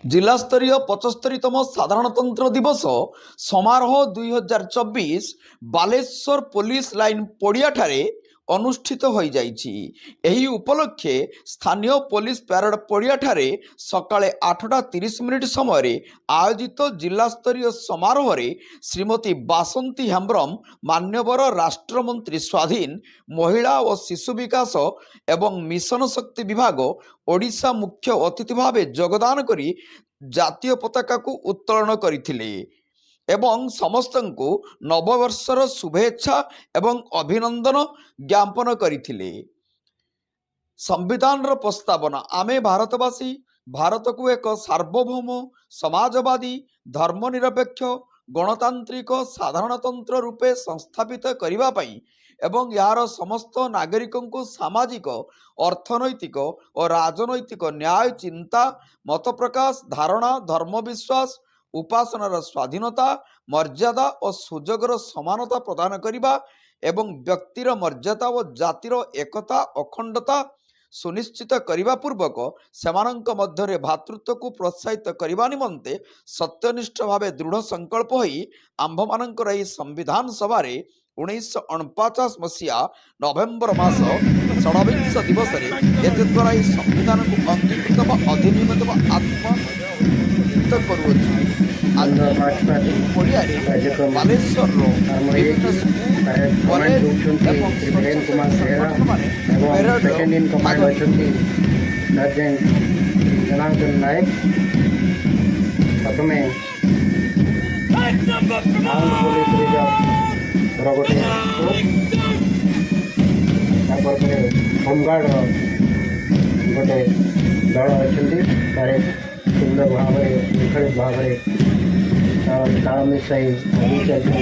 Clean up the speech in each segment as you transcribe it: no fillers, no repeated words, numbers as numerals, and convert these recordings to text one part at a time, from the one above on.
जिलास्तरीय 75तम साधारणतंत्र दिवस समारोह 2024 बालेश्वर पुलिस लाइन पड़ियाठारे अनुष्ठित हो जाइछि। एही उपलक्षे स्थानीय पुलिस पैरेड पड़ियाठारे सकाळे 8:30 समय आयोजित जिलास्तरीय समारोह रे श्रीमती बासंती हेम्ब्रम मान्यवर राष्ट्रमंत्री स्वाधीन महिला और शिशु विकास एवं मिशन शक्ति विभाग ओडिशा मुख्य अतिथि भाव योगदान करी जातीय पताका को उत्तोलन करथिले एवं समस्तंकु नववर्षर शुभेच्छा एवं अभिनंदन ज्ञापन करथिले। संविधान प्रस्तावना आमे भारतवासी भारत को एक सार्वभौम समाजवादी धर्मनिरपेक्ष गणतांत्रिक साधारणतंत्र रूपे संस्थापित करबा पई एवं यार समस्त नागरिकों को सामाजिक अर्थनैतिक और राजनैतिक न्याय चिंता मत प्रकाश धारणा धर्म विश्वास उपासनार स्वाधीनता मर्यादा और सुजोगर समानता प्रदान करबा एवं व्यक्तिर मर्यादा और जातिर एकता अखंडता सुनिश्चित करने पूर्वक सेमानंक मध्यरे भातृत्व को प्रोत्साहित करने निमंते सत्यनिष्ठ भाव दृढ़ संकल्प होई आंभमानंकर एही संविधान सभा 1949 मसीहा नवेम्बर मास 26 दिवस द्वारा संविधान को अंगीकृत व अधिनियमित व आत्मनिर्भर करुअछि। बालेश्वर होमगार्ड गोटे दल अच्छा सुंदर भाव मुखरित भाव ताल मिसाई चलती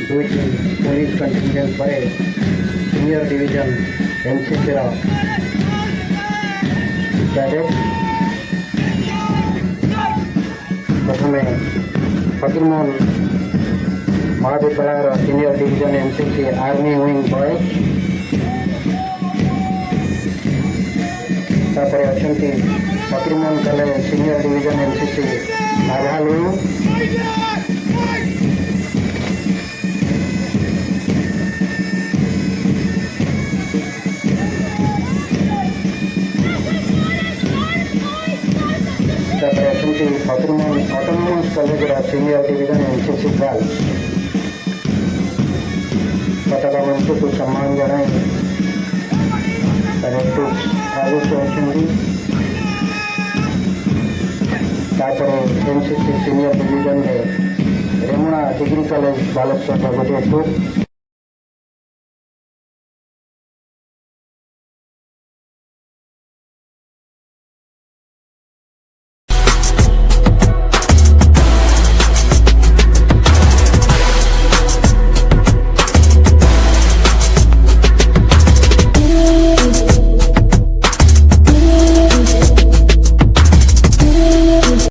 दुईटी पुलिस कंटिजेंट पर सीनियर डिविजन एनसीसी कैडेट प्रथम फकीरमोहन महाविद्यालय senior division NCC army wing boys तापर अच्छा Fakir Mohan college senior division NCC naval wing Fakir Mohan autonomous college senior division NCC girls पताका मंच को सम्मान जनाई आगे NCC senior division Remuna degree college Baleshwar गोटे